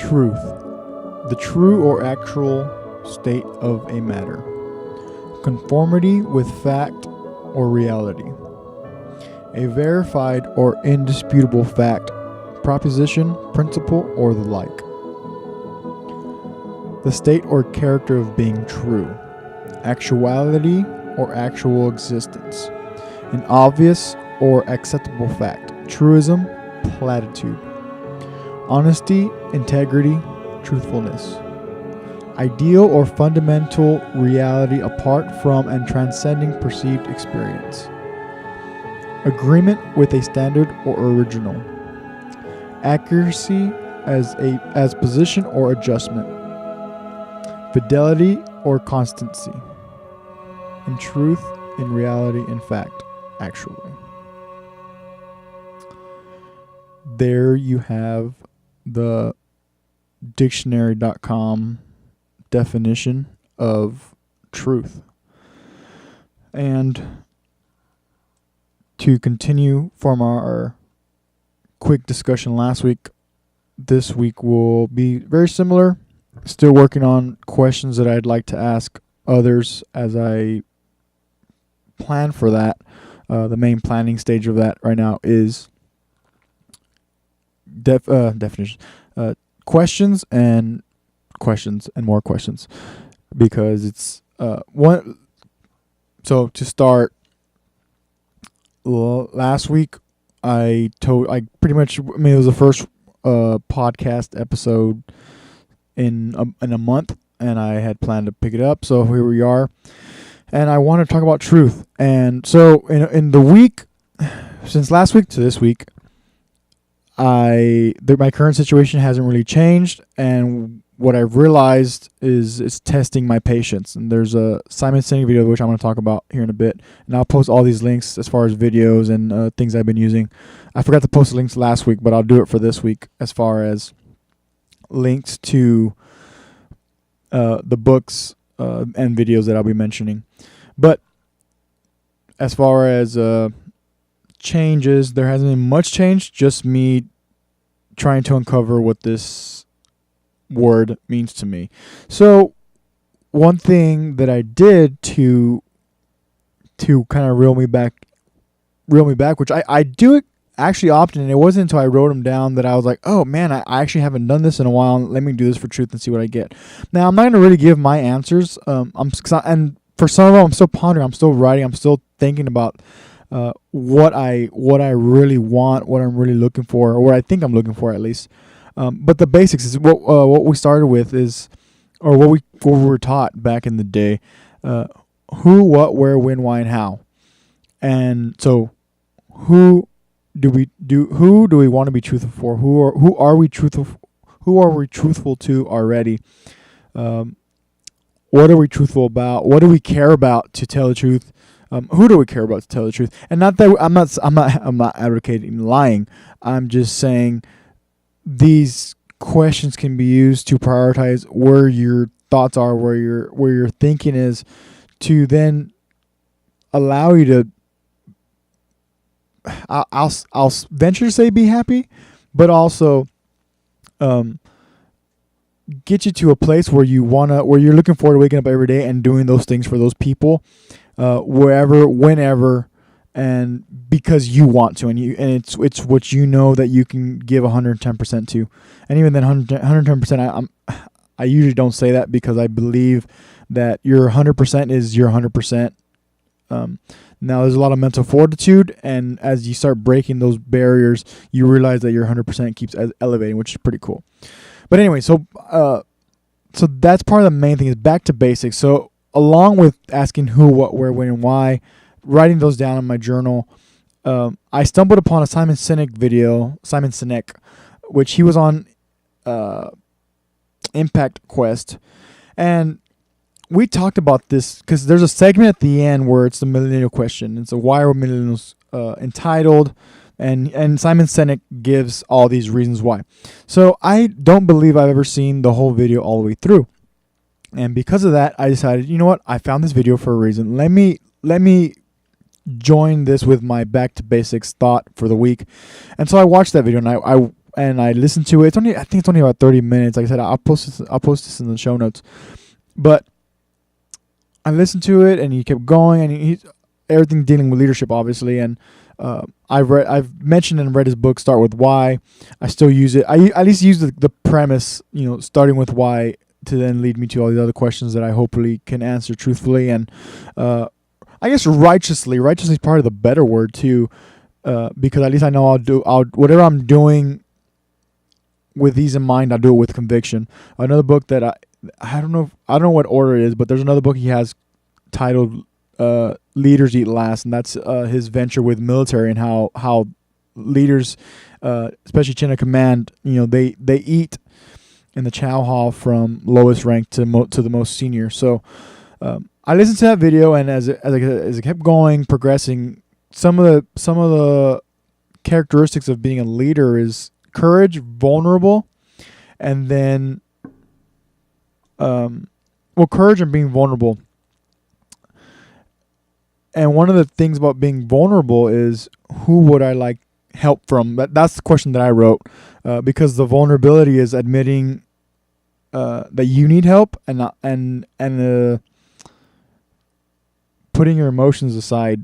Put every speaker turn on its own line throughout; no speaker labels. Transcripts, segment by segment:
Truth, the true or actual state of a matter. Conformity with fact or reality. A verified or indisputable fact, proposition, principle, or the like. The state or character of being true. Actuality or actual existence. An obvious or acceptable fact. Truism, platitude. Honesty, integrity, truthfulness. Ideal or fundamental reality apart from and transcending perceived experience. Agreement with a standard or original. Accuracy as position or adjustment. Fidelity or constancy. In truth, in reality, in fact, actually. There you have the dictionary.com definition of truth. And to continue from our quick discussion last week, this week will be very similar. Still working on questions that I'd like to ask others as I plan for that. The main planning stage of that right now is definitions, questions and more questions, because it's one. So to start, last week it was the first podcast episode in a month, and I had planned to pick it up. So here we are, and I want to talk about truth. And so in the week since last week to this week, my current situation hasn't really changed, and what I've realized is it's testing my patience. And there's a Simon Sinek video which I'm going to talk about here in a bit, and I'll post all these links as far as videos and things I've been using. I forgot to post the links last week, but I'll do it for this week as far as links to the books and videos that I'll be mentioning. But as far as changes, there hasn't been much change, just me trying to uncover what this word means to me. So one thing that I did to kind of reel me back, which I do it actually often, and it wasn't until I wrote them down that I was like, oh man, I actually haven't done this in a while. Let me do this for truth and see what I get. Now I'm not going to really give my answers. And for some of them, I'm still pondering, I'm still writing, I'm still thinking about what I really want, what I'm really looking for, or what I think I'm looking for at least. But the basics is what we started with is, or what we were taught back in the day: who, what, where, when, why, and how. And so, who do we want to be truthful for? Who are we truthful? Who are we truthful to already? What are we truthful about? What do we care about to tell the truth? Who do we care about to tell the truth? And not that I'm not advocating lying. I'm just saying these questions can be used to prioritize where your thoughts are, where your thinking is, to then allow you to. I'll venture to say be happy, but also get you to a place where you're looking forward to waking up every day and doing those things for those people, wherever, whenever, and because you want to, and it's what you know that you can give 110% to. And even then 110%, I usually don't say that because I believe that your 100% is your 100%. Now there's a lot of mental fortitude, and as you start breaking those barriers, you realize that your 100% keeps elevating, which is pretty cool. But anyway, so that's part of the main thing, is back to basics. So along with asking who, what, where, when, and why, writing those down in my journal, I stumbled upon a Simon Sinek, which he was on Impact Quest, and we talked about this because there's a segment at the end where it's the millennial question. It's a why are millennials entitled, and Simon Sinek gives all these reasons why. So I don't believe I've ever seen the whole video all the way through, and because of that, I decided, you know what, I found this video for a reason. Let me join this with my back to basics thought for the week. And so I watched that video, and and I listened to it. I think it's only about 30 minutes. Like I said, I'll post this in the show notes. But I listened to it, and he kept going, and he's everything dealing with leadership, obviously. And I've mentioned and read his book, Start With Why. I still use it. I at least use the premise, starting with why, to then lead me to all the other questions that I hopefully can answer truthfully and I guess righteously. Righteously is probably the better word too, because at least I know I'll whatever I'm doing with these in mind, I'll do it with conviction. Another book that I don't know what order it is, but there's another book he has titled Leaders Eat Last, and that's his venture with military and how leaders, especially chain of command, they eat in the chow hall from lowest rank to the most senior. So I listened to that video, and as it kept going, progressing, some of the characteristics of being a leader is courage, vulnerable, and then courage and being vulnerable. And one of the things about being vulnerable is, who would I like help from? That's the question that I wrote, because the vulnerability is admitting that you need help and putting your emotions aside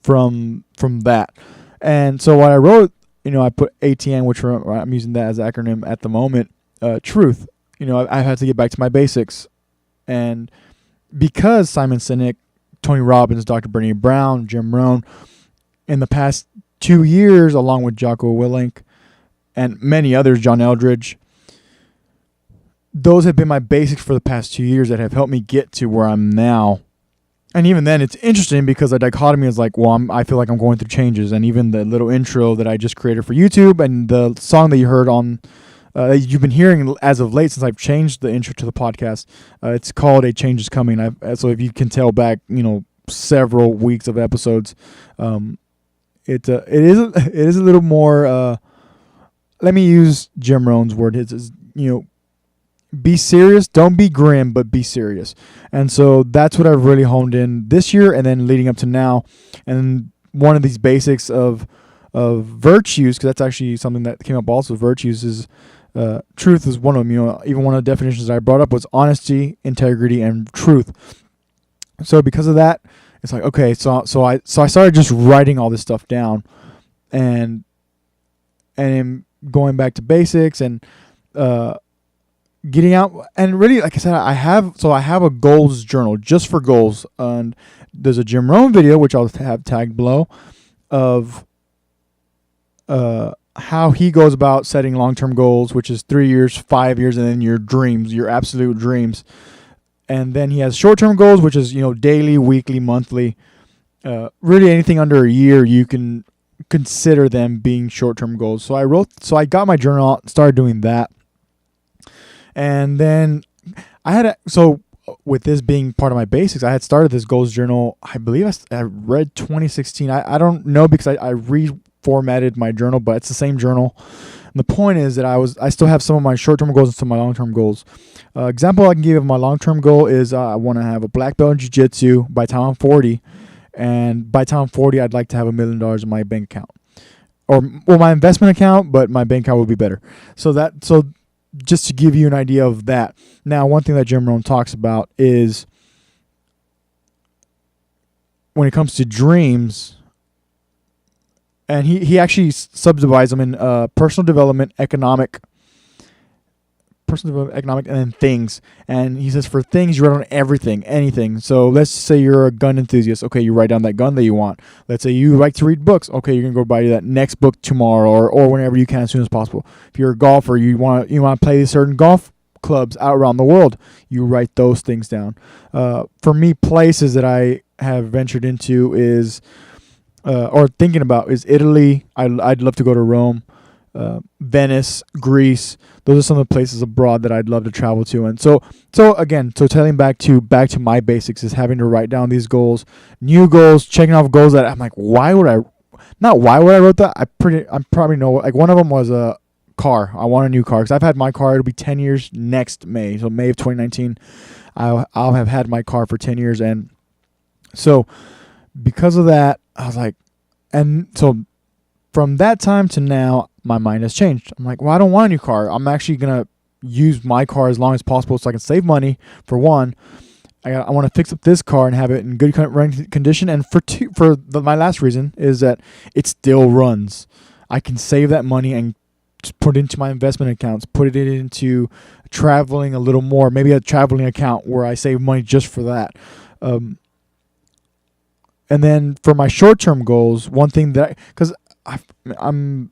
from that. And so what I wrote, I put ATN, which I'm using that as an acronym at the moment. Truth. I've had to get back to my basics, and because Simon Sinek, Tony Robbins, Dr. Brené Brown, Jim Rohn, in the past 2 years, along with Jocko Willink and many others, John Eldridge, those have been my basics for the past 2 years that have helped me get to where I'm now. And even then, it's interesting because the dichotomy is like, I feel like I'm going through changes. And even the little intro that I just created for YouTube and the song that you heard on, that you've been hearing as of late since I've changed the intro to the podcast, it's called A Change Is Coming. So if you can tell back, several weeks of episodes, it is a little more, let me use Jim Rohn's word. It's be serious. Don't be grim, but be serious. And so that's what I've really honed in this year and then leading up to now. And one of these basics of virtues, because that's actually something that came up also, virtues is truth is one of them. Even one of the definitions that I brought up was honesty, integrity, and truth. So because of that, it's like, okay, so I started just writing all this stuff down and going back to basics and getting out, and really, like I said, I have a goals journal just for goals, and there's a Jim Rohn video which I'll have tagged below of how he goes about setting long-term goals, which is 3 years, 5 years, and then your dreams, your absolute dreams. And then he has short-term goals, which is daily, weekly, monthly, really anything under a year you can consider them being short-term goals. So I got my journal out, started doing that. And then with this being part of my basics, I had started this goals journal. I believe I read 2016. I don't know because I reformatted my journal, but it's the same journal. And the point is that I still have some of my short-term goals and some of my long-term goals. Example I can give of my long-term goal is I want to have a black belt in jiu-jitsu by the time I'm 40. And by the time I'm 40, I'd like to have $1 million in my bank account. Or my investment account, but my bank account would be better. So just to give you an idea of that. Now, one thing that Jim Rohn talks about is when it comes to dreams, and he actually subdivides them in personal development, economic, and then things. And he says for things, you write on everything, anything. So let's say you're a gun enthusiast. Okay, you write down that gun that you want. Let's say you like to read books. Okay, you're going to go buy that next book tomorrow or whenever you can as soon as possible. If you're a golfer, you want to play certain golf clubs out around the world, you write those things down. For me, places that I have ventured into is, or thinking about, is Italy. I'd love to go to Rome. Venice, Greece. Those are some of the places abroad that I'd love to travel to. And so telling back to my basics is having to write down these goals, new goals, checking off goals that I'm like, why would I wrote that? I probably know, like one of them was a car. I want a new car because I've had my car. It'll be 10 years next May. So May of 2019, I'll have had my car for 10 years. And so because of that, I was like, and so from that time to now, my mind has changed. I'm like, well, I don't want a new car. I'm actually going to use my car as long as possible so I can save money, for one. I want to fix up this car and have it in good running condition. And my last reason is that it still runs. I can save that money and just put it into my investment accounts, put it into traveling a little more, maybe a traveling account where I save money just for that. And then for my short-term goals, one thing that, because I'm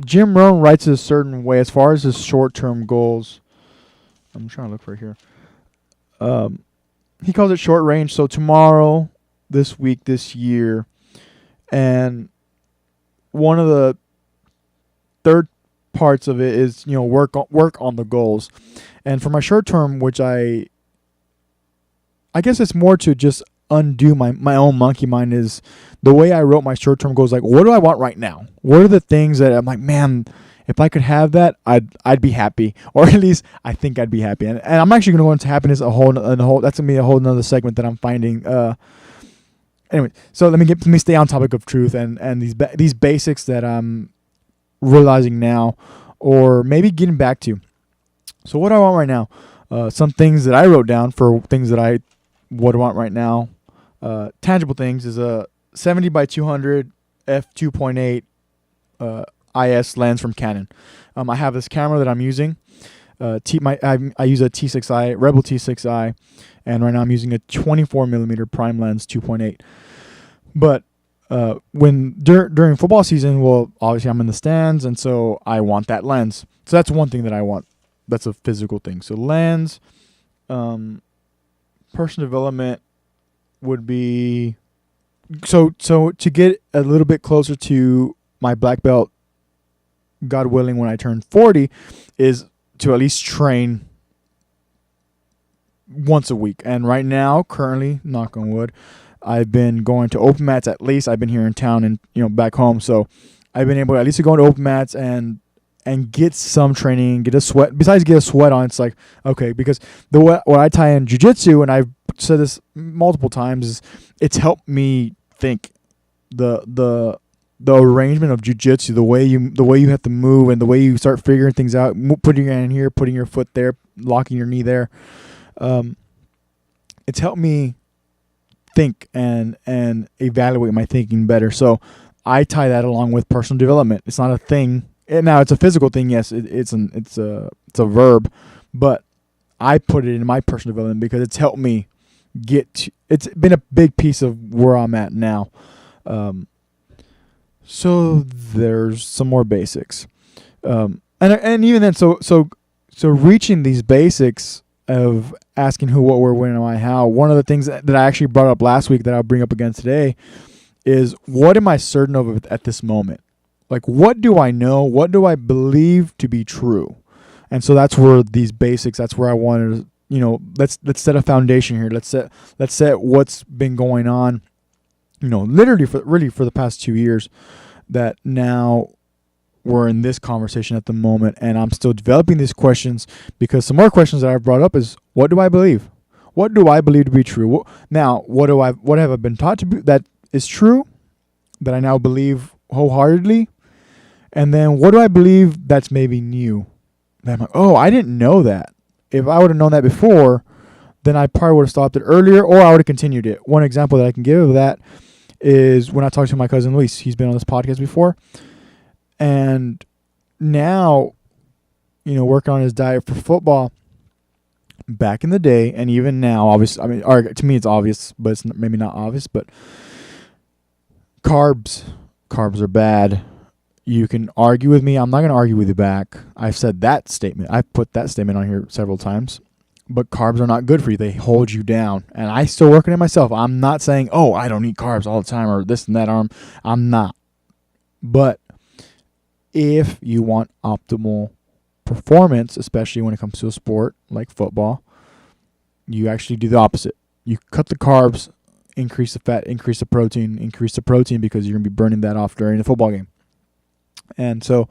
Jim Rohn writes it a certain way as far as his short-term goals. I'm trying to look for it here. He calls it short range. So tomorrow, this week, this year, and one of the third parts of it is, work on the goals. And for my short term, which I guess it's more to just undo my own monkey mind, is the way I wrote my short term goals. Like, what do I want right now? What are the things that I'm like, man, if I could have that, I'd be happy, or at least I think I'd be happy. And I'm actually going to go into happiness that's going to be a whole nother segment that I'm finding. Anyway, so let me stay on topic of truth and these basics that I'm realizing now, or maybe getting back to. So what do I want right now? Some things that I wrote down for things that I would want right now. Tangible things is a 70 by 200 f2.8 IS lens from Canon. I have this camera that I'm using. I use a T6i, Rebel T6i, and right now I'm using a 24 millimeter prime lens 2.8. But during football season, well, obviously I'm in the stands, and so I want that lens. So that's one thing that I want. That's a physical thing. So lens, personal development would be so to get a little bit closer to my black belt, God willing, when I turn 40, is to at least train once a week. And right now, currently, knock on wood, I've been going to open mats at least. I've been here in town and back home, so I've been able to at least to go to open mats and get some training, get a sweat. Besides get a sweat on, it's like, okay, because what I tie in jiu-jitsu, and I've said this multiple times, is it's helped me think. The arrangement of jiu-jitsu, the way you have to move, and the way you start figuring things out, putting your hand in here, putting your foot there, locking your knee there, it's helped me think and evaluate my thinking better. So I tie that along with personal development. It's not a thing. Now it's a physical thing. Yes, it's a verb, but I put it in my personal development because it's helped me it's been a big piece of where I'm at now. So there's some more basics, and even then, so reaching these basics of asking who, what, where, when, why, how. One of the things that I actually brought up last week that I'll bring up again today is, what am I certain of at this moment? Like, what do I know? What do I believe to be true? And so that's where these basics. That's where I wanted to, let's set a foundation here. Let's set what's been going on. Literally for the past 2 years, that now we're in this conversation at the moment, and I'm still developing these questions, because some more questions that I've brought up is, what do I believe? What do I believe to be true? Now, what have I been taught to be that is true, that I now believe wholeheartedly? And then what do I believe that's maybe new? That I'm like, oh, I didn't know that. If I would have known that before, then I probably would have stopped it earlier, or I would have continued it. One example that I can give of that is when I talked to my cousin Luis. He's been on this podcast before. And now, working on his diet for football, back in the day, and even now, obviously, I mean, to me it's obvious, but it's maybe not obvious, but carbs are bad. You can argue with me. I'm not going to argue with you back. I've said that statement. I've put that statement on here several times. But carbs are not good for you. They hold you down. And I still working on myself. I'm not saying, oh, I don't eat carbs all the time or this and that. I'm not. But if you want optimal performance, especially when it comes to a sport like football, you actually do the opposite. You cut the carbs, increase the fat, increase the protein, because you're going to be burning that off during the football game. And so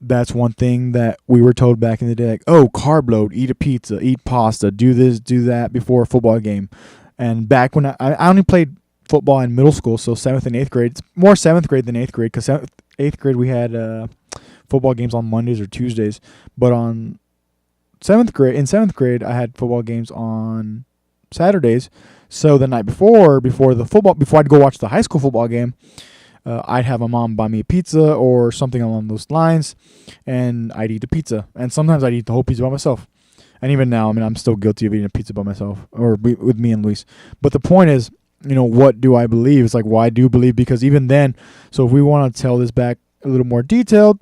that's one thing that we were told back in the day, like, oh, carb load, eat a pizza, eat pasta, do this, do that before a football game. And back when I only played football in middle school, so 7th and 8th grade. It's more 7th grade than 8th grade, because 8th grade we had football games on Mondays or Tuesdays, but on 7th grade I had football games on Saturdays. So the night before I'd go watch the high school football game, I'd have my mom buy me a pizza or something along those lines, and I'd eat the pizza. And sometimes I'd eat the whole pizza by myself. And even now, I mean, I'm still guilty of eating a pizza by myself or with me and Luis. But the point is, what do I believe? It's like, well, I do believe, because even then, so if we want to tell this back a little more detailed,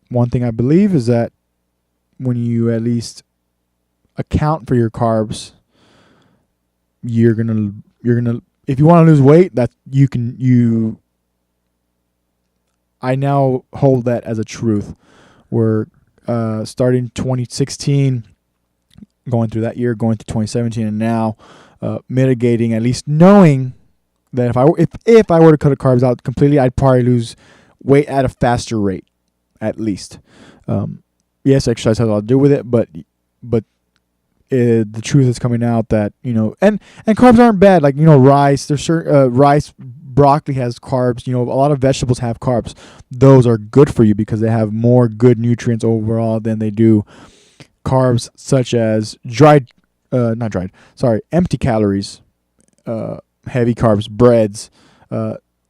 one thing I believe is that when you at least account for your carbs, you're gonna if you want to lose weight, that I now hold that as a truth. We're starting 2016, going through that year, going through 2017, and now mitigating, at least knowing that if I were to cut the carbs out completely, I'd probably lose weight at a faster rate, at least. Yes, exercise has a lot to do with it, but the truth is coming out that and carbs aren't bad. Like rice, there's certain rice, broccoli has carbs. A lot of vegetables have carbs. Those are good for you because they have more good nutrients overall than they do carbs such as empty calories, heavy carbs, breads,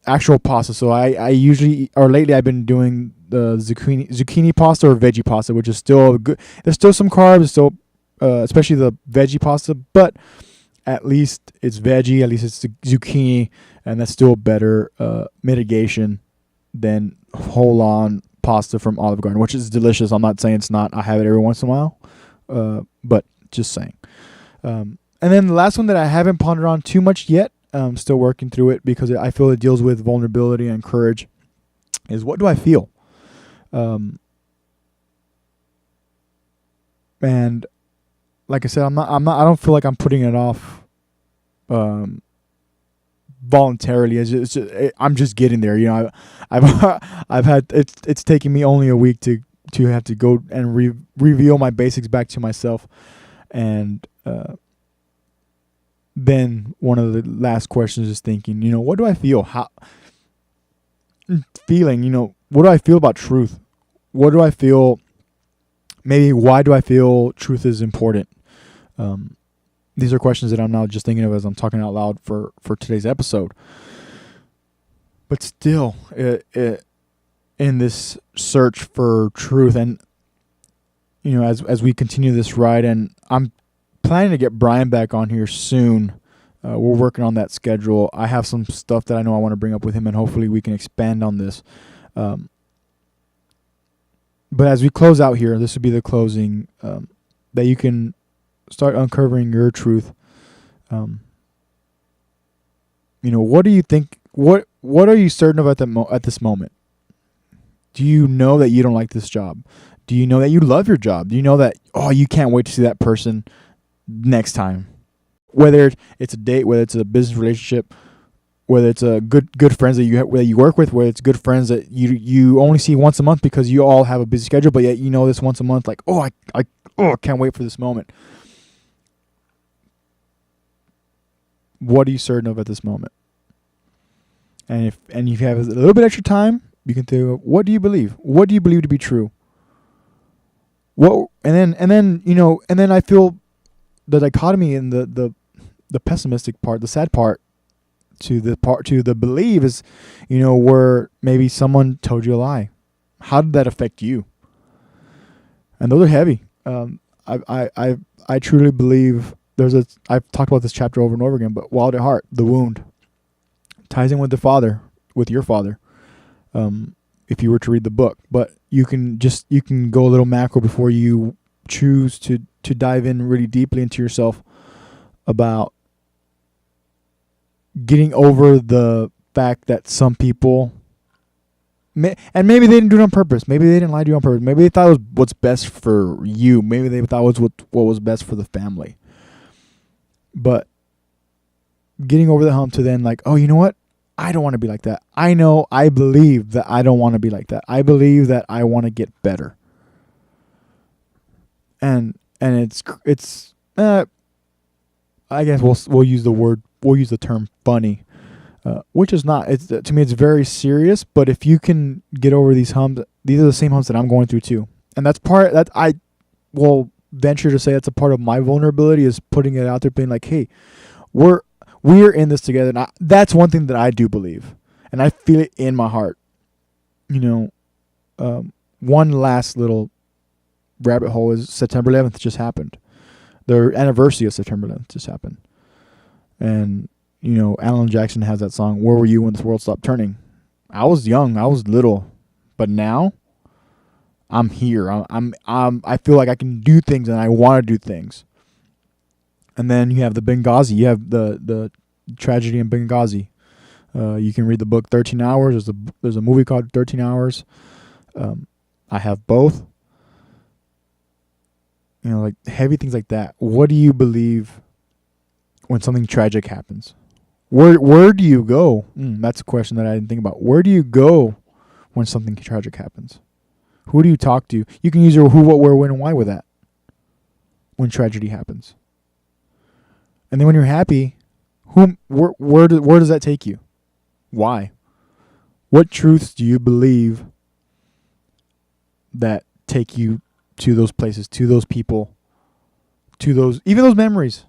actual pasta. So I usually, or lately I've been doing the zucchini pasta or veggie pasta, which is still good. There's still some carbs, still, especially the veggie pasta, but at least it's veggie, at least it's zucchini, and that's still better mitigation than whole on pasta from Olive Garden, which is delicious. I'm not saying it's not. I have it every once in a while, but just saying. And then the last one that I haven't pondered on too much yet, I'm still working through it because I feel it deals with vulnerability and courage, is what do I feel? And like I said, I don't feel like I'm putting it off voluntarily. I'm just getting there. I've had it's taking me only a week to have to go and reveal my basics back to myself, and then one of the last questions is thinking, what do I feel? What do I feel about truth? What do I feel? Maybe why do I feel truth is important? These are questions that I'm now just thinking of as I'm talking out loud for today's episode. But still, in this search for truth, and as we continue this ride, and I'm planning to get Brian back on here soon. We're working on that schedule. I have some stuff that I know I want to bring up with him, and hopefully we can expand on this. But as we close out here, this would be the closing, that you can start uncovering your truth. What do you think? What are you certain of at this moment? Do you know that you don't like this job? Do you know that you love your job? Do you know that you can't wait to see that person next time? Whether it's a date, whether it's a business relationship, whether it's a good friends that you work with, whether it's good friends that you only see once a month because you all have a busy schedule, but yet this once a month, like I can't wait for this moment. What are you certain of at this moment? And if you have a little bit extra time, you can think, what do you believe? What do you believe to be true? And then I feel the dichotomy in the pessimistic part, the sad part to the believe is, where maybe someone told you a lie. How did that affect you? And those are heavy. I truly believe I've talked about this chapter over and over again, but Wild at Heart, the wound, ties in with your father. If you were to read the book, but you can go a little macro before you choose to dive in really deeply into yourself about getting over the fact that some people, and maybe they didn't do it on purpose. Maybe they didn't lie to you on purpose. Maybe they thought it was what's best for you. Maybe they thought it was what was best for the family. But getting over the hump to then like, you know what? I don't want to be like that. I believe that I don't want to be like that. I believe that I want to get better. And it's I guess we'll use the term funny. which is not. It's to me, it's very serious. But if you can get over these humps, these are the same humps that I'm going through too, and that's part that I will venture to say that's a part of my vulnerability is putting it out there, being like, hey, we're in this together. And that's one thing that I do believe, and I feel it in my heart. One last little rabbit hole is September 11th just happened. The anniversary of September 11th just happened. And, Alan Jackson has that song, Where Were You When This World Stopped Turning? I was young. I was little. But now, I'm here. I feel like I can do things and I want to do things. And then you have the Benghazi. You have the tragedy in Benghazi. You can read the book 13 Hours. There's a movie called 13 Hours. I have both. Like heavy things like that. What do you believe when something tragic happens? Where do you go? That's a question that I didn't think about. Where do you go when something tragic happens? Who do you talk to? You can use your who, what, where, when, and why with that. When tragedy happens. And then when you're happy, where does that take you? Why? What truths do you believe that take you to those places, to those people, to even those memories?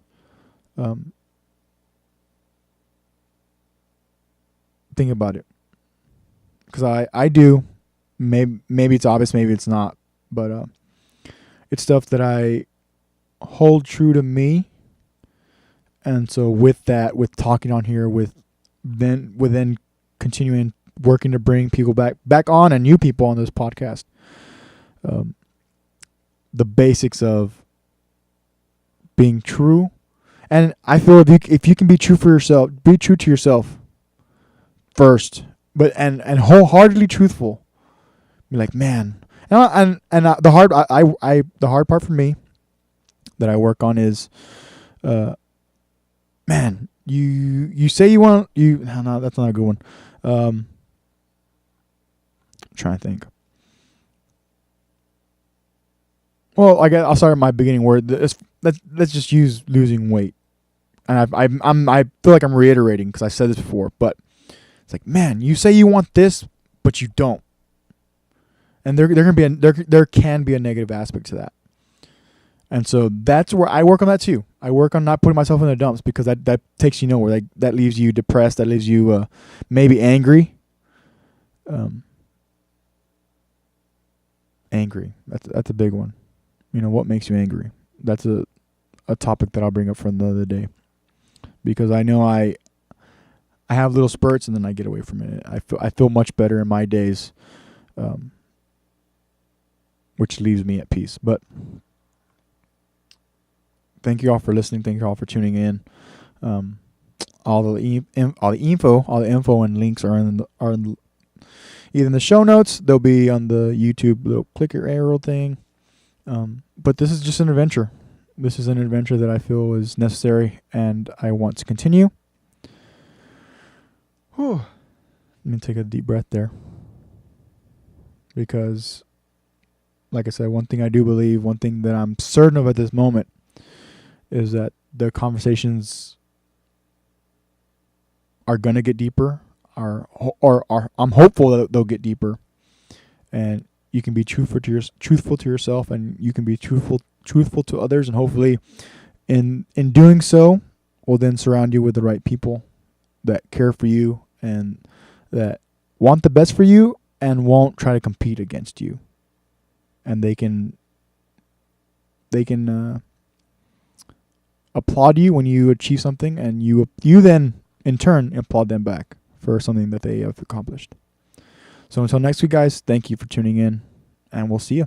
Think about it. Because I do. Maybe it's obvious, maybe it's not. But it's stuff that I hold true to me. And so with that, with talking on here, with then continuing working to bring people back on and new people on this podcast, the basics of being true. And I feel if you can be true for yourself, be true to yourself first, but and wholeheartedly truthful. Be like, man, and the hard part for me that I work on is, man, you say you want no, that's not a good one. I'm trying to think. Well, I'll start at my beginning word. Let's just use losing weight, and I feel like I'm reiterating because I said this before, but it's like, man, you say you want this, but you don't, and there can be a negative aspect to that, and so that's where I work on that too. I work on not putting myself in the dumps because that takes you nowhere. That leaves you depressed. That leaves you maybe angry. Angry. That's a big one. What makes you angry? That's a topic that I'll bring up from the other day, because I know I have little spurts and then I get away from it. I feel much better in my days, which leaves me at peace. But thank you all for listening. Thank you all for tuning in. All the info and links are either in the show notes. They'll be on the YouTube little clicker arrow thing. But this is just an adventure. This is an adventure that I feel is necessary and I want to continue. Whew. Let me take a deep breath there. Because, like I said, one thing I do believe, one thing that I'm certain of at this moment is that the conversations are going to get deeper, or I'm hopeful that they'll get deeper. And you can be truthful to yourself, and you can be truthful to others, and hopefully in doing so will then surround you with the right people that care for you and that want the best for you and won't try to compete against you. And they can applaud you when you achieve something, and you then in turn applaud them back for something that they have accomplished. So until next week, guys, thank you for tuning in, and we'll see you.